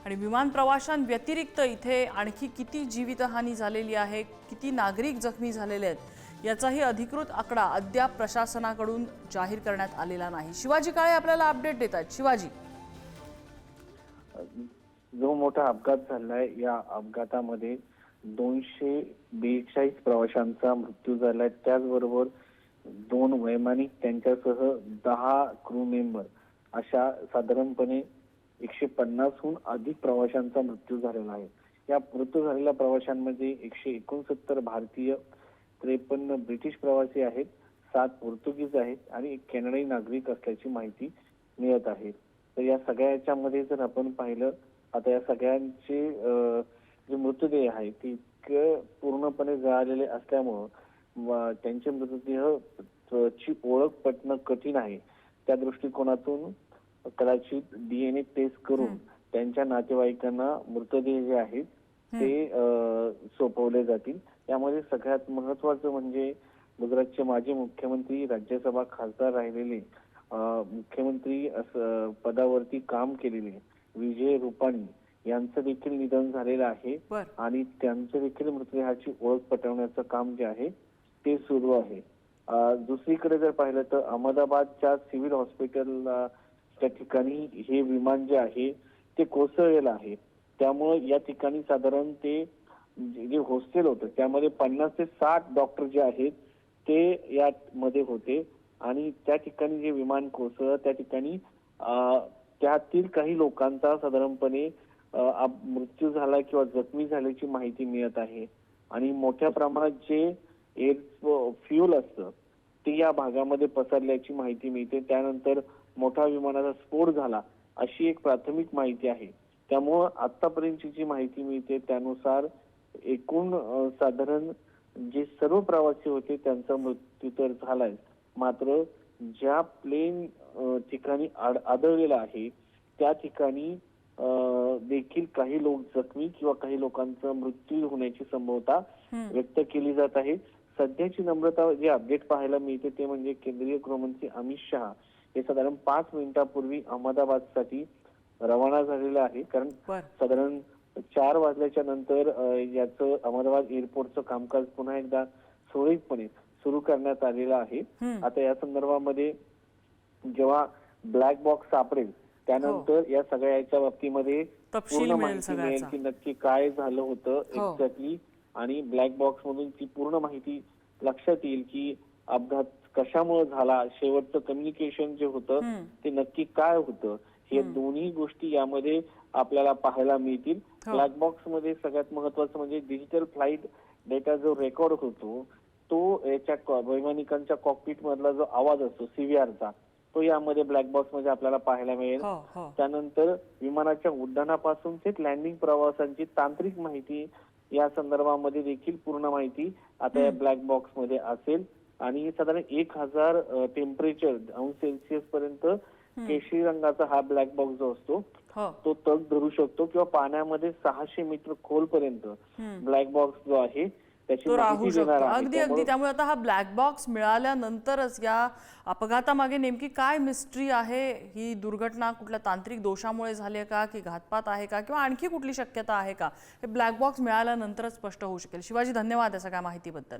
आणि विमान प्रवाशांव्यतिरिक्त इथे आणखी किती जीवितहानी झालेली आहे, किती नागरिक जखमी झालेले आहेत याचाही अधिकृत आकडा अद्याप प्रशासनाकडून जाहीर करण्यात आलेला नाही। शिवाजी काळे आपल्याला अपडेट देतात। शिवाजी, जो मोठा अपघात झालाय या अपघातामध्ये 242 प्रवाशांचा मृत्यू झालाय। त्याचबरोबर 2 वैमानिक त्यांच्यासह 10 क्रू मेंबर अशा साधारणपणे 150हून अधिक प्रवाशांचा मृत्यू झालेला आहे। या मृत्यू झालेल्या प्रवाशांमध्ये 169 भारतीय, 53 ब्रिटिश प्रवासी आहेत, 7 पोर्तुगीज आहेत आणि 1 कॅनडाई नागरिक असल्याची माहिती मिळत आहे। तर या सगळ्याच्यामध्ये जर आपण पाहिलं, आता या सगळ्यांचे जे मृतदेह आहे ते पूर्णपणे जळालेले असल्यामुळे त्यांचे मृतदेह ची ओळख पटणं कठीण आहे। त्या दृष्टिकोनातून कदाचित DNA टेस्ट करून त्यांच्या नातेवाईकांना मृतदेह जे आहेत ते सोपवले जातील। यामध्ये सगळ्यात महत्त्वाचं म्हणजे गुजरातचे माजी मुख्यमंत्री, राज्यसभा खासदार राहिलेले, मुख्यमंत्री पदावरती काम केलेले विजय रूपाणी यांचं देखील निधन झालेलं आहे आणि त्यांच्या देखील मृतदेहाची ओळख पटवण्याचं काम जे आहे ते सुरू आहे। दुसरीकडे जर पाहिलं तर अहमदाबादच्या सिव्हिल हॉस्पिटल त्या ठिकाणी हे विमान जे आहे ते कोसळलेलं आहे। त्यामुळे या ठिकाणी साधारण ते जे हॉस्टेल होतं त्यामध्ये 50 ते 60 डॉक्टर जे आहेत ते यामध्ये होते आणि त्या ठिकाणी जे विमान कोसळलं त्या ठिकाणी त्यातील काही लोकांचा साधारणपणे मृत्यू झाला किंवा जखमी झाल्याची माहिती मिळत आहे आणि मोठ्या प्रमाणात जे एअर फ्युल असतं ते या भागामध्ये पसरल्याची माहिती मिळते। त्यानंतर मोठा विमानाचा स्फोट झाला अशी एक प्राथमिक माहिती आहे। त्यामुळे आतापर्यंतची जी माहिती मिळते त्यानुसार एकूण साधारण जे सर्व प्रवासी होते त्यांचा मृत्यू तर झालाय, मात्र ज्या प्लेन ठिकाणी आदळलेला आहे त्या ठिकाणी देखील काही लोक जखमी किंवा काही लोकांचा मृत्यू होण्याची संभाव्यता व्यक्त केली जात आहे। सध्याची नम्रता जे अपडेट पाहायला मिळते ते म्हणजे केंद्रीय गृहमंत्री अमित शहा हे साधारण 5 मिनिटांपूर्वी अहमदाबादसाठी रवाना झालेले आहे, कारण साधारण 4 वाजल्याच्या नंतर याचं अहमदाबाद एअरपोर्टचं कामकाज पुन्हा एकदा सुरळीतपणे सुरू करण्यात आलेलं आहे। आता या संदर्भामध्ये जेव्हा ब्लॅक बॉक्स सापडेल त्यानंतर या सगळ्याच्या बाबतीमध्ये पूर्ण माहिती मिळेल की नक्की काय झालं होतं एक्झॅक्टली, आणि ब्लॅक बॉक्स मधून ती पूर्ण माहिती लक्षात येईल की अपघात कशामुळे झाला, शेवटचं कम्युनिकेशन जे होतं ते नक्की काय होतं, हे दोन्ही गोष्टी यामध्ये आपल्याला पाहायला मिळतील। ब्लॅक बॉक्स मध्ये सगळ्यात महत्वाचं म्हणजे डिजिटल फ्लाईट डेटा जो रेकॉर्ड होतो तो याच्या वैमानिकांच्या कॉकपिट मधला जो आवाज असतो CVRचा तो यामध्ये ब्लॅक बॉक्स मध्ये आपल्याला पाहायला मिळेल। त्यानंतर विमानाच्या उड्डाणापासून ते लँडिंग प्रवासांची तांत्रिक माहिती या संदर्भामध्ये देखील पूर्ण माहिती आता या ब्लॅक बॉक्स मध्ये असेल आणि साधारण 1000 टेम्परेचर °C पर्यंत केशरी रंगाचा हा ब्लॅक बॉक्स जो असतो तो तग धरू शकतो किंवा पाण्यामध्ये 600 मीटर खोलपर्यंत ब्लॅक बॉक्स जो आहे तो राहू शकतो। अगदी अगदी, त्यामुळे आता हा ब्लॅक बॉक्स मिळाल्यानंतरच या अपघातामागे नेमकी काय मिस्ट्री आहे, ही दुर्घटना कुठल्या तांत्रिक दोषामुळे झाली आहे का की घातपात आहे का किंवा आणखी कुठली शक्यता आहे का, हे ब्लॅक बॉक्स मिळाल्यानंतरच स्पष्ट होऊ शकेल। शिवाजी, धन्यवाद या सगळ्या माहितीबद्दल।